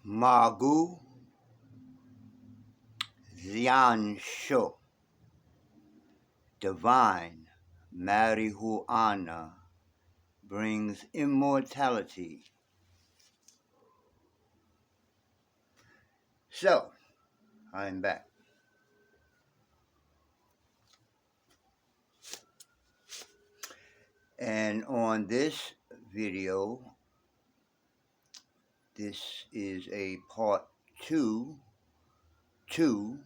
Ba Gua Sho, divine marijuana brings immortality. So, I'm back. And on this video, this is a part 2 to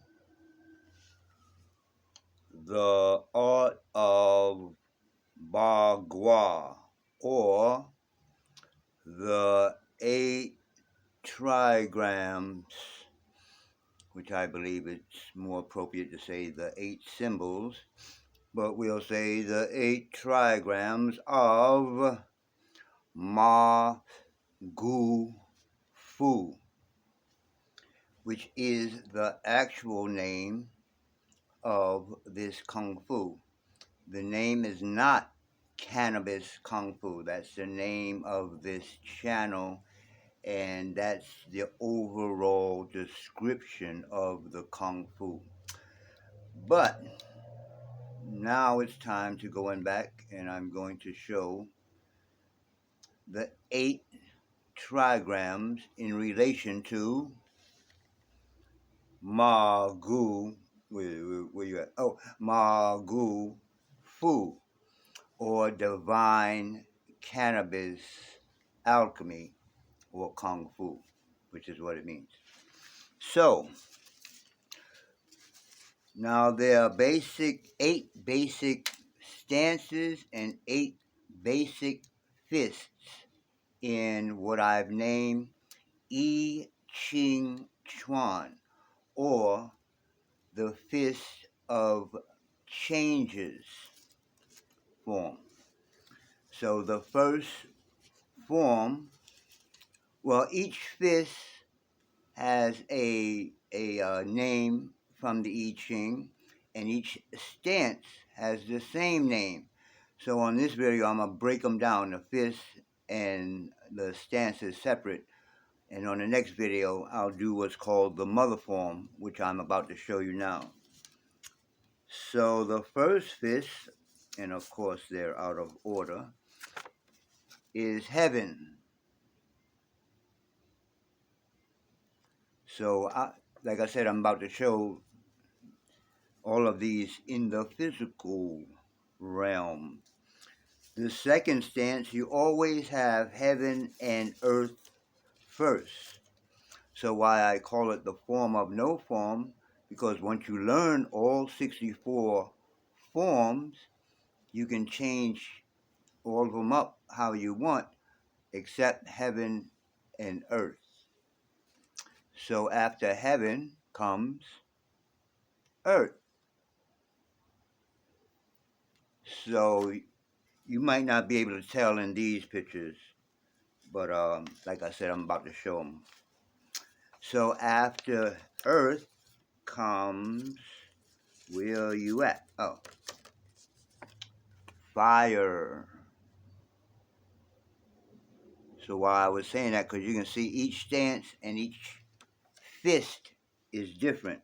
the art of Ba Gua, or the 8 TriGrams, which I believe it's more appropriate to say the 8 symbols, but we'll say the 8 TriGrams of Ma Gu Fu, which is the actual name of this Kung Fu. The name is not Cannabis Kung Fu. That's the name of this channel, and that's the overall description of the Kung Fu. But now it's time to go back, and I'm going to show the 8 TriGrams in relation to Ma Gu. Where you at? Oh, Ma Gu Fu, or divine cannabis alchemy, or Kung Fu, which is what it means. So, now there are 8 basic stances and 8 basic fists in what I've named ichingtaotemple, or the fist of changes form. So the first form, well, each fist has a name from the I Ching, and each stance has the same name. So on this video, I'm going to break them down, the fist and the stances separate. And on the next video, I'll do what's called the mother form, which I'm about to show you now. So the first fist, and of course they're out of order, is heaven. So, like I said, I'm about to show all of these in the physical realm. The second stance, you always have heaven and earth first. So why I call it the form of no form, because once you learn all 64 forms, you can change all of them up how you want, except heaven and earth. So after heaven comes earth. So you might not be able to tell in these pictures, but like I said, I'm about to show them. So after earth comes, where are you at? Oh, fire. So why I was saying that, because you can see each stance and each fist is different.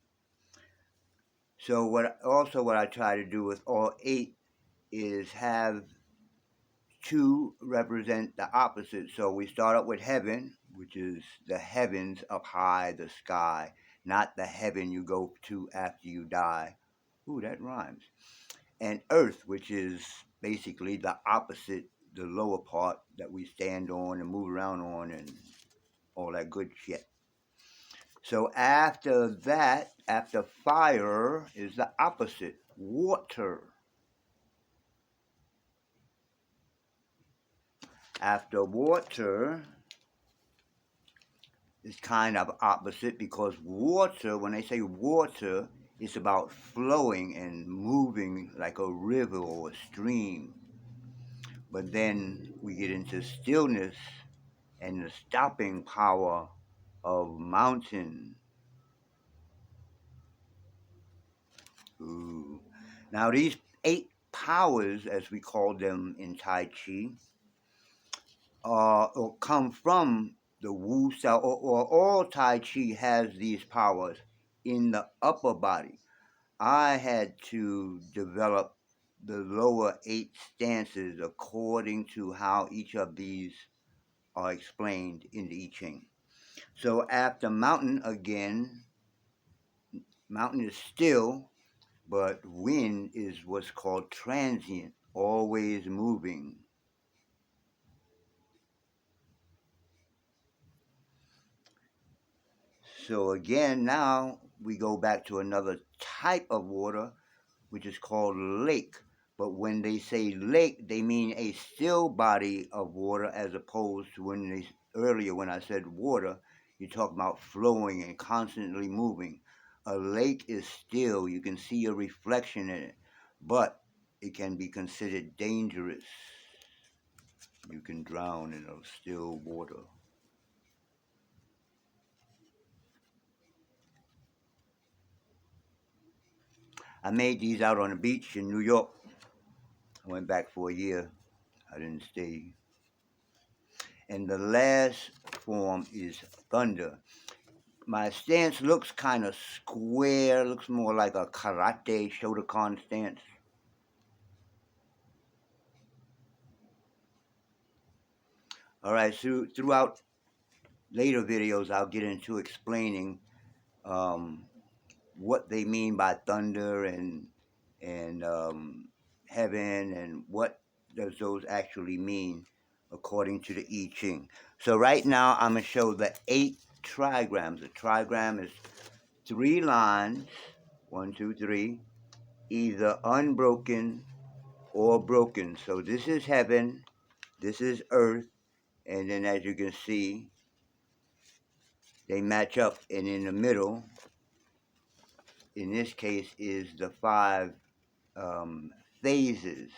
So what I try to do with all 8 is have 2 represent the opposite. So we start up with heaven, which is the heavens up high, the sky, not the heaven you go to after you die. Ooh, that rhymes. And earth, which is basically the opposite, the lower part that we stand on and move around on and all that good shit. So after that, after fire, is the opposite, water. After water is kind of opposite, because water, when they say water, it's about flowing and moving like a river or a stream. But then we get into stillness and the stopping power of mountain. Ooh. Now these 8 powers, as we call them in Tai Chi, come from the Wu Sao, or all Tai Chi has these powers in the upper body. I had to develop the lower 8 stances according to how each of these are explained in the I Ching. So after mountain again, mountain is still, but wind is what's called transient, always moving. So again, now we go back to another type of water, which is called lake. But when they say lake, they mean a still body of water, as opposed to earlier when I said water, you talk about flowing and constantly moving. A lake is still; you can see a reflection in it, but it can be considered dangerous. You can drown in a still water. I made these out on the beach in New York. I went back for a year. I didn't stay. And the last form is thunder. My stance looks kind of square, looks more like a karate Shotokan stance. All right, so throughout later videos, I'll get into explaining um, what they mean by thunder and heaven, and what does those actually mean according to the I Ching. So right now, I'm gonna show the 8 trigrams. A trigram is 3 lines, 1, 2, 3, either unbroken or broken. So this is heaven, this is earth, and then as you can see, they match up. And in the middle, in this case, is the 5 um, phases.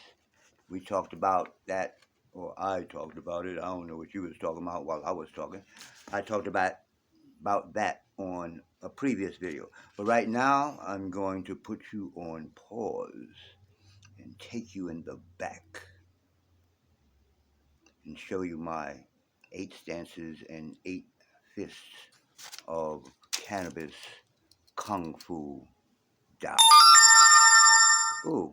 We talked about that, or I talked about it. I don't know what you was talking about while I was talking. I talked about that on a previous video. But right now, I'm going to put you on pause and take you in the back and show you my 8 stances and 8 fists of cannabis kung fu Dao. Ooh,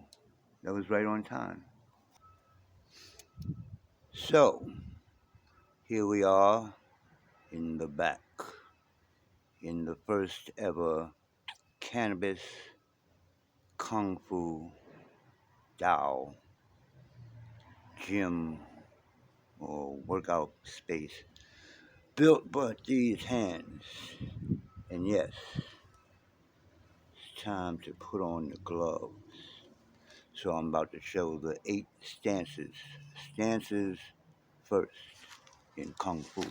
that was right on time. So, here we are in the back, in the first ever cannabis kung fu Dao gym or workout space built by these hands. And yes, it's time to put on the gloves. So I'm about to show the 8 stances. Stances first in Kung Fu.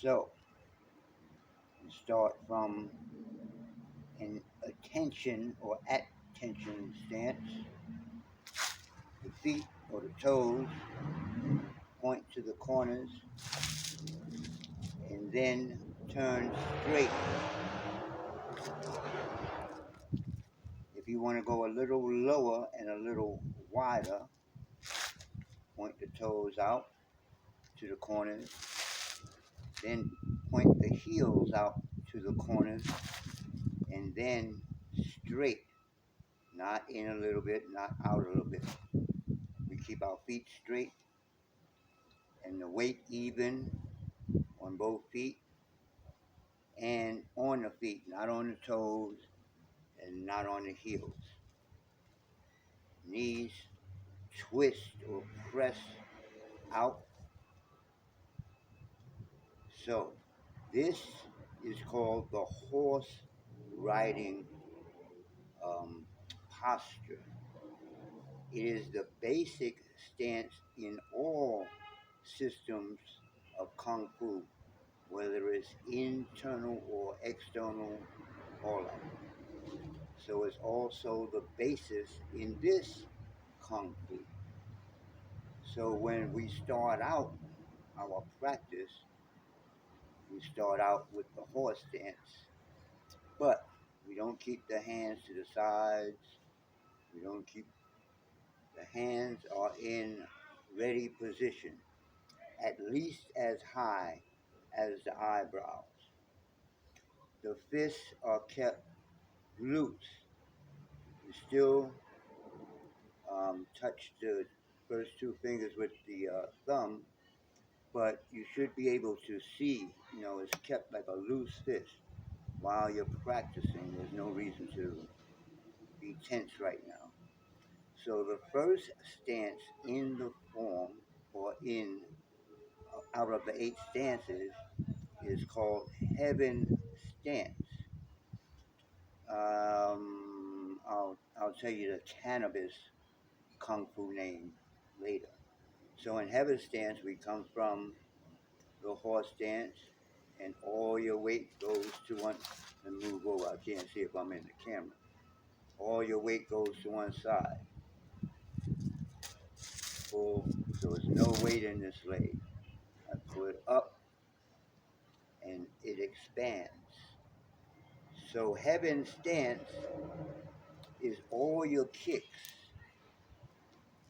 So, we start from an attention or at-tention stance. The feet or the toes point to the corners and then turn straight. If you want to go a little lower and a little wider, point the toes out to the corners, then point the heels out to the corners, and then straight, not in a little bit, not out a little bit. We keep our feet straight and the weight even on both feet and on the feet, not on the toes and not on the heels. Knees twist or press out. So this is called the horse riding posture. It is the basic stance in all systems of Kung Fu, whether it's internal or external, all of it. So it's also the basis in this Kung Fu. So when we start out our practice, we start out with the horse stance. But we don't keep the hands to the sides. We don't keep the hands are in ready position, at least as high as the eyebrows. The fists are kept loose. You still touch the first two fingers with the thumb, but you should be able to see, it's kept like a loose fist while you're practicing. There's no reason to be tense right now. So the first stance in the form or in out of the 8 stances is called heaven stance. I'll tell you the cannabis kung fu name later. So in heaven stance, we come from the horse stance, and all your weight goes to one. And move over. I can't see if I'm in the camera. All your weight goes to one side. Full, so there's no weight in this leg. I pull it up, and it expands. So heaven stance is all your kicks.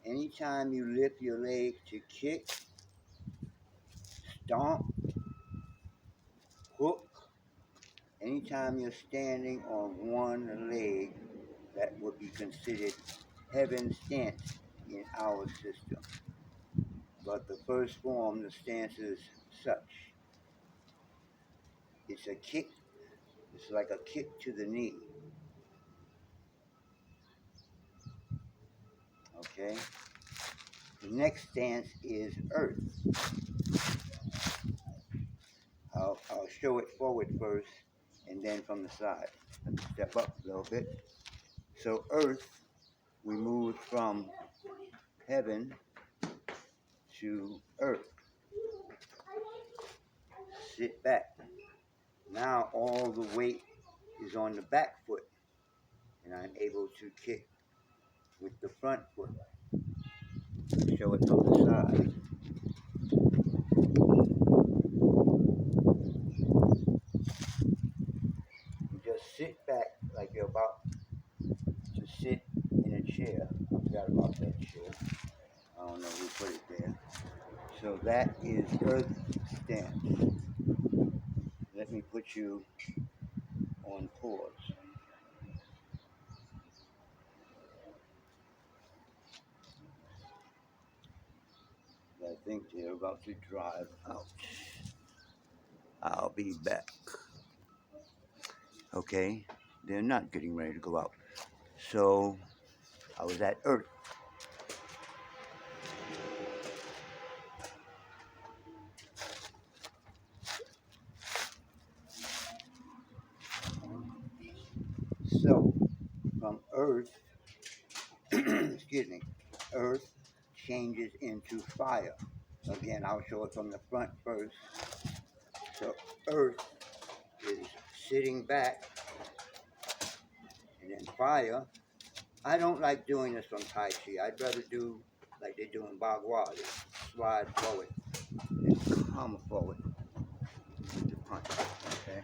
Anytime you lift your leg to kick, stomp, hook, anytime you're standing on one leg, that would be considered heaven stance in our system. But the first form, the stance is such. It's a kick. It's like a kick to the knee. Okay? The next stance is earth. I'll show it forward first and then from the side. Let me step up a little bit. So earth, we move from heaven to earth. Sit back. Now all the weight is on the back foot, and I'm able to kick with the front foot. Show it from the side. You just sit back like you're about to sit in a chair. I forgot about that chair. I don't know who put it there. So that is earth stance. Let me put you on pause. I think they're about to drive out. I'll be back. Okay, they're not getting ready to go out. So I was at earth. So from earth, excuse me, earth changes into fire. Again, I'll show it from the front first. So earth is sitting back, and then fire. I don't like doing this from Tai Chi. I'd rather do like they do in Ba Gua. They slide forward and come forward with the punch. Okay.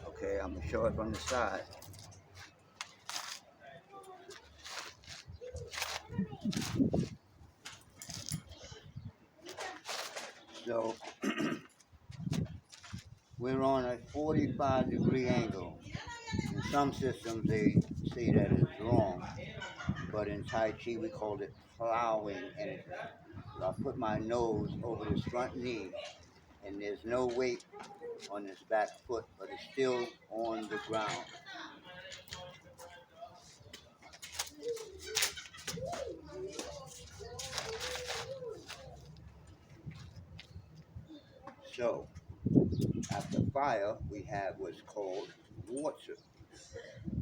Okay, I'm gonna show it from the side. So we're on a 45-degree angle. In some systems they say that is wrong, but in Tai Chi we call it plowing energy. So I put my nose over this front knee, and there's no weight on this back foot, but it's still on the ground. So after fire, we have what's called water.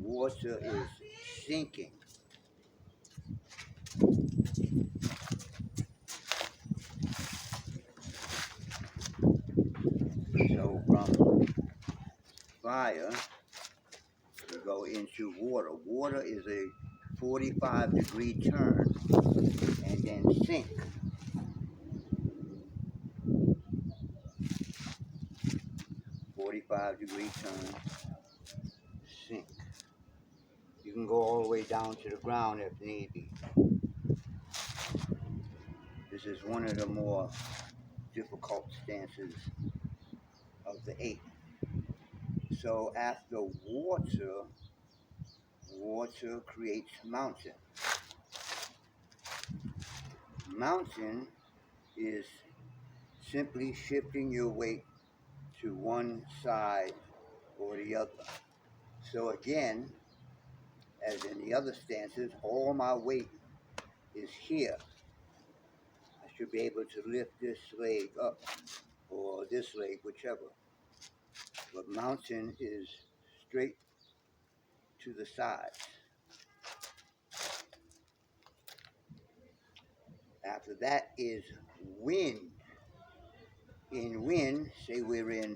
Water is sinking. So from fire, we go into water. Water is a 45-degree turn and then sink. 45-degree turn, sink. You can go all the way down to the ground if need be. This is one of the more difficult stances of the 8. So after water creates mountain. Mountain is simply shifting your weight to one side or the other. So again, as in the other stances, all my weight is here. I should be able to lift this leg up or this leg, whichever. But mountain is straight to the sides. After that is wind. In wind, say we're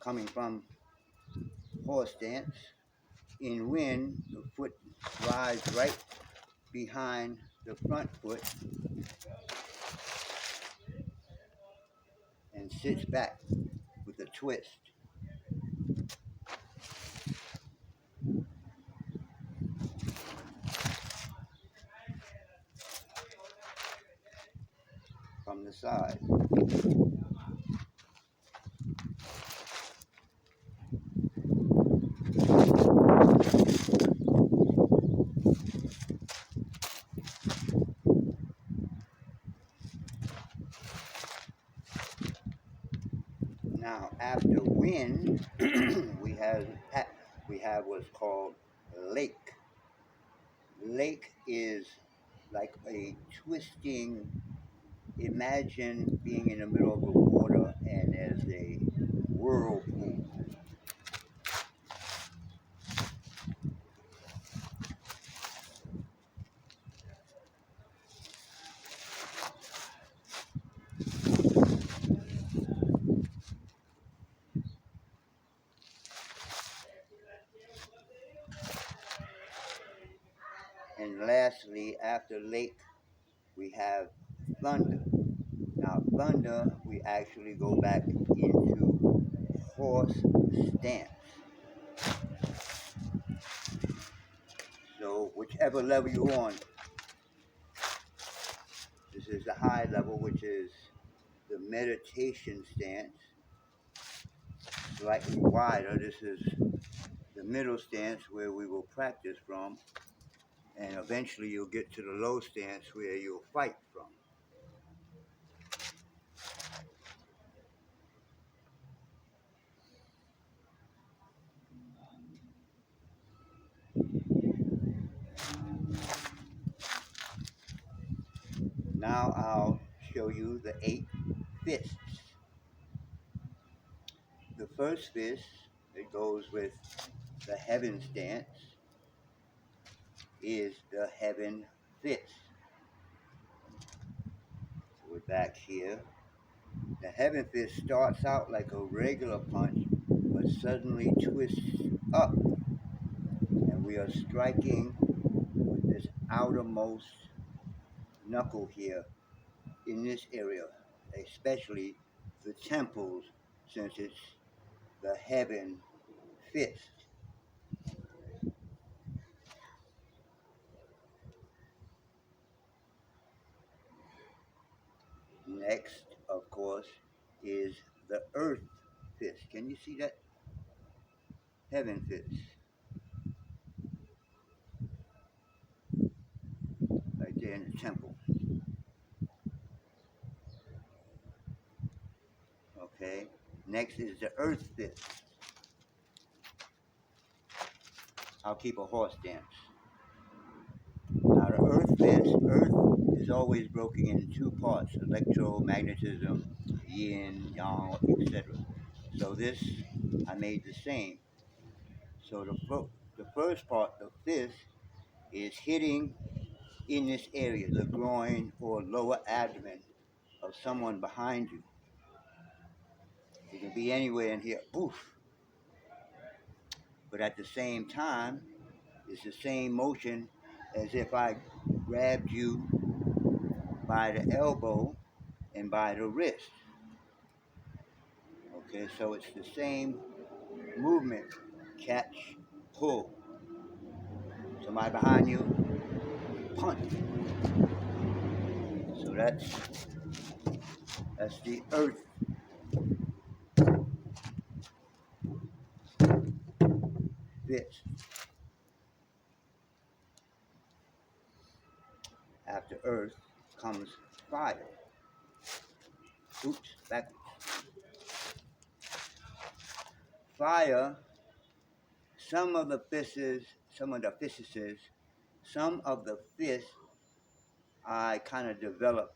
coming from horse stance. In wind, the foot lies right behind the front foot and sits back with a twist. From the side. Now, after wind, we have what's called lake. Lake is like a twisting. Imagine being in the middle of the water and there's a whirlpool. And lastly, after lake, we have thunder. Now, thunder, we actually go back into horse stance. So, whichever level you're on, this is the high level, which is the meditation stance. Slightly wider, this is the middle stance where we will practice from. And eventually you'll get to the low stance where you'll fight from. Now I'll show you the 8 fists. The first fist that goes with the heaven stance is the heaven fist. So we're back here. The heaven fist starts out like a regular punch, but suddenly twists up. And we are striking with this outermost knuckle here in this area, especially the temples, since it's the heaven fist. Next, of course, is the earth fist. Can you see that? Heaven fist. Right there in the temple. Okay. Next is the earth fist. I'll keep a horse stance. Now the earth fist, earth is always broken into 2 parts, electromagnetism, yin, yang, etc. So this, I made the same. So the first part, the fist, is hitting in this area, the groin or lower abdomen of someone behind you. It can be anywhere in here, poof. But at the same time, it's the same motion as if I grabbed you by the elbow and by the wrist. Okay, so it's the same movement. Catch, pull. Somebody behind you, punch. So that's the earth fist. After earth comes fire. Oops, back. Fire, some of the fists, some of the fists I kind of developed,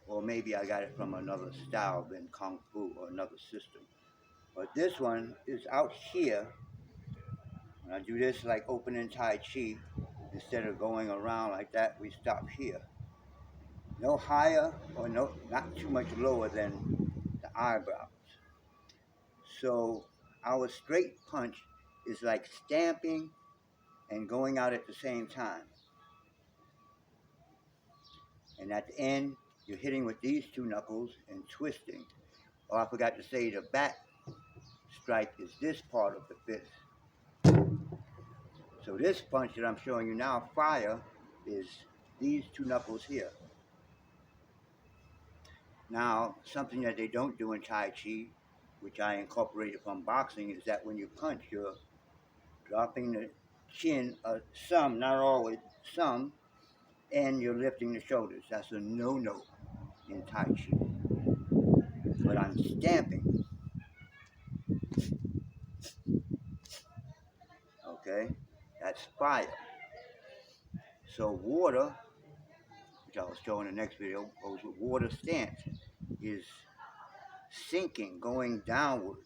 or maybe I got it from another style than Kung Fu or another system. But this one is out here. When I do this like opening Tai Chi, instead of going around like that, we stop here. No higher or no, not too much lower than the eyebrows. So our straight punch is like stamping and going out at the same time. And at the end, you're hitting with these two knuckles and twisting. Oh, I forgot to say the back strike is this part of the fist. So this punch that I'm showing you now, fire, is these two knuckles here. Now, something that they don't do in Tai Chi, which I incorporated from boxing, is that when you punch, you're dropping the chin, some, not always, some, and you're lifting the shoulders. That's a no-no in Tai Chi. But I'm stamping, okay? That's fire. So water, which I'll show in the next video, goes with water stance, is sinking, going downward.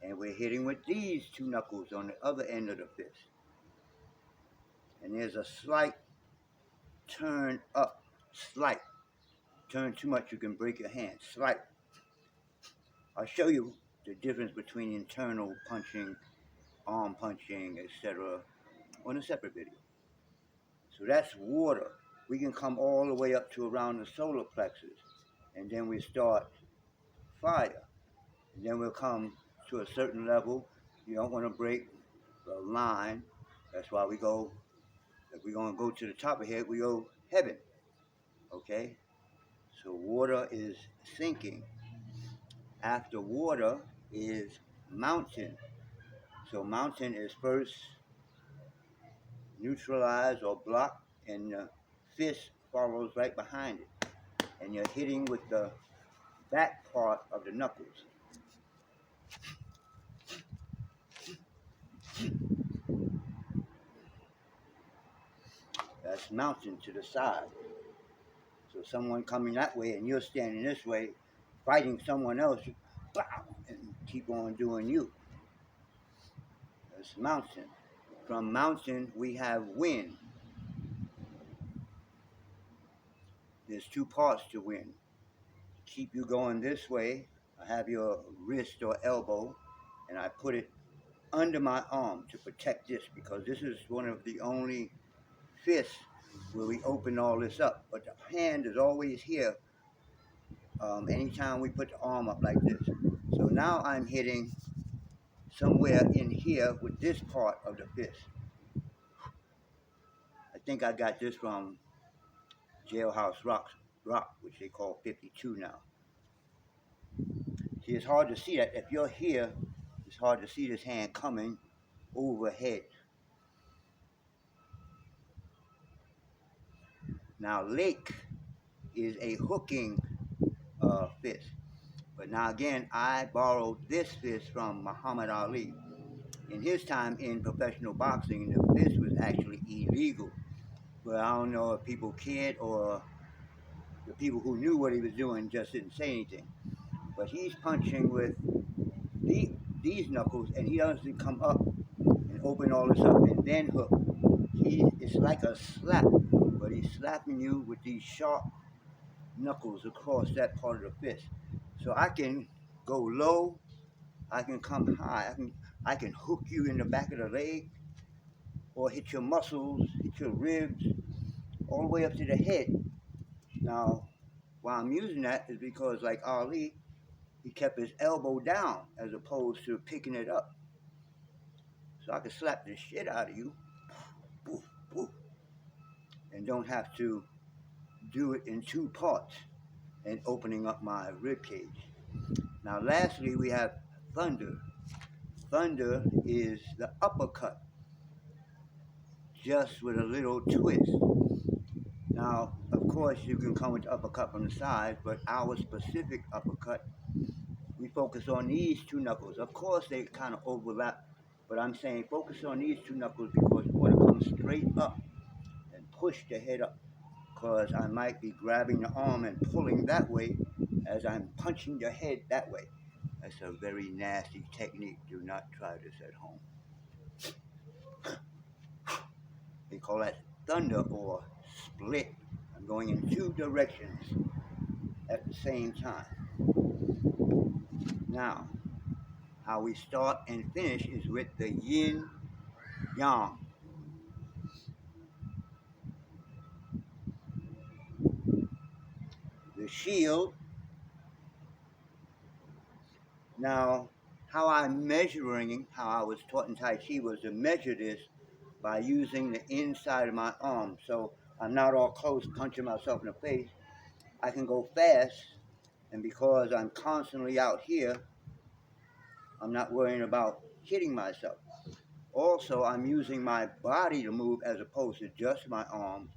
And we're hitting with these two knuckles on the other end of the fist. And there's a slight turn up, slight. Turn too much, you can break your hand, slight. I'll show you the difference between internal punching, arm punching, etc. on a separate video. So that's water. We can come all the way up to around the solar plexus, and then we start fire. And then we'll come to a certain level. You don't want to break the line. That's why we go, if we're going to go to the top of here, we go heaven. Okay? So water is sinking. After water is mountain. So mountain is first neutralized or blocked, and the fist follows right behind it. And you're hitting with the back part of the knuckles. That's mountain to the side. So someone coming that way and you're standing this way, fighting someone else, bow, and keep on doing you. That's mountain. From mountain, we have wind. There's two parts to wind. Keep you going this way, I have your wrist or elbow, and I put it under my arm to protect this, because this is one of the only fists where we open all this up. But the hand is always here anytime we put the arm up like this. So now I'm hitting somewhere in here with this part of the fist. I think I got this from Jailhouse Rock, which they call 52 now. See, it's hard to see that. If you're here, it's hard to see this hand coming overhead. Now, Lake is a hooking fist. But now again, I borrowed this fist from Muhammad Ali. In his time in professional boxing, the fist was actually illegal. But I don't know if people cared, or the people who knew what he was doing just didn't say anything. But he's punching with these knuckles, and he doesn't come up and open all this up and then hook. It's like a slap, but he's slapping you with these sharp knuckles across that part of the fist. So I can go low, I can come high, I can hook you in the back of the leg, or hit your muscles, hit your ribs, all the way up to the head. Now, why I'm using that is because, like Ali, he kept his elbow down as opposed to picking it up. So I could slap the shit out of you, woof, woof, and don't have to do it in two parts and opening up my rib cage. Now, lastly, we have thunder. Thunder is the uppercut, just with a little twist. Now, of course, you can come with the uppercut from the side, but our specific uppercut, we focus on these two knuckles. Of course, they kind of overlap, but I'm saying focus on these two knuckles because you want to come straight up and push the head up, because I might be grabbing the arm and pulling that way as I'm punching the head that way. That's a very nasty technique. Do not try this at home. They call that thunder or split. I'm going in two directions at the same time. Now, how we start and finish is with the yin yang. The shield. Now, how I'm measuring, how I was taught in Tai Chi was to measure this by using the inside of my arm. So I'm not all close punching myself in the face. I can go fast, and because I'm constantly out here, I'm not worrying about hitting myself. Also, I'm using my body to move as opposed to just my arms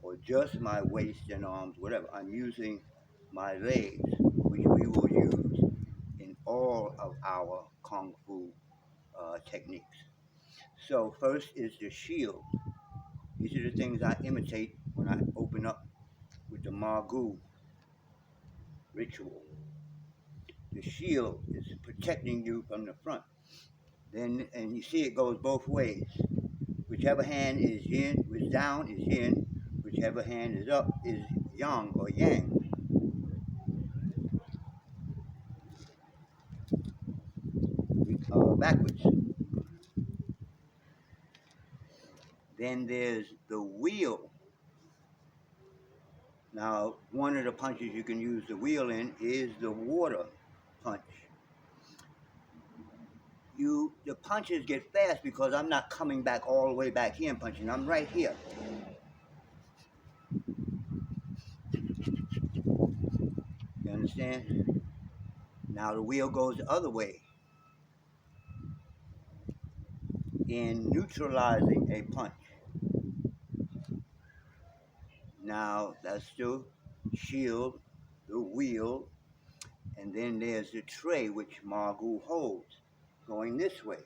or just my waist and arms, whatever. I'm using my legs, which we will use in all of our Kung Fu techniques. So first is the shield. These are the things I imitate when I open up with the Ba Gua ritual. The shield is protecting you from the front. Then, and you see it goes both ways. Whichever hand is yin, which down is yin, whichever hand is up is yang or yang. Backwards. Then there's the wheel. Now, one of the punches you can use the wheel in is the water punch. The punches get fast because I'm not coming back all the way back here and punching. I'm right here. You understand? Now the wheel goes the other way in neutralizing a punch. Now that's the shield, the wheel, and then there's the tray which Ba Gua holds, going this way.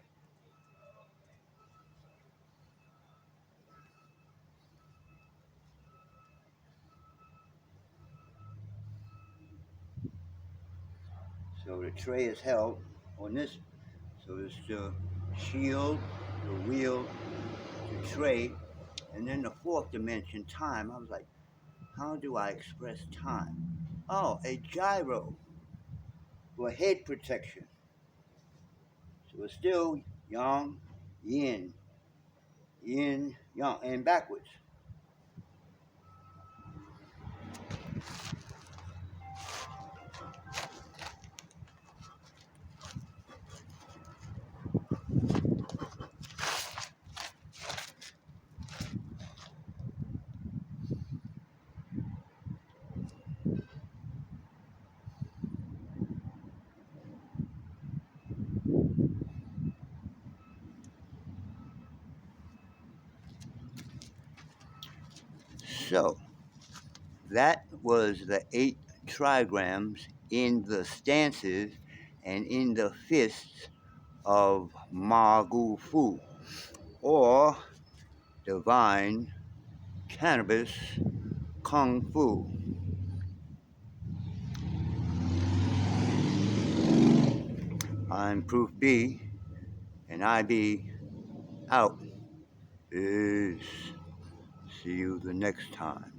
So the tray is held on this. So it's the shield, the wheel, the tray, and then the fourth dimension, time. I was like, how do I express time? Oh, a gyro for head protection. So it's still yang, yin, yin, yang, and backwards. So that was the 8 trigrams in the stances and in the fists of Ma Gua Fu, or divine cannabis kung fu. I'm Proof B, and I be out. Peace. See you the next time.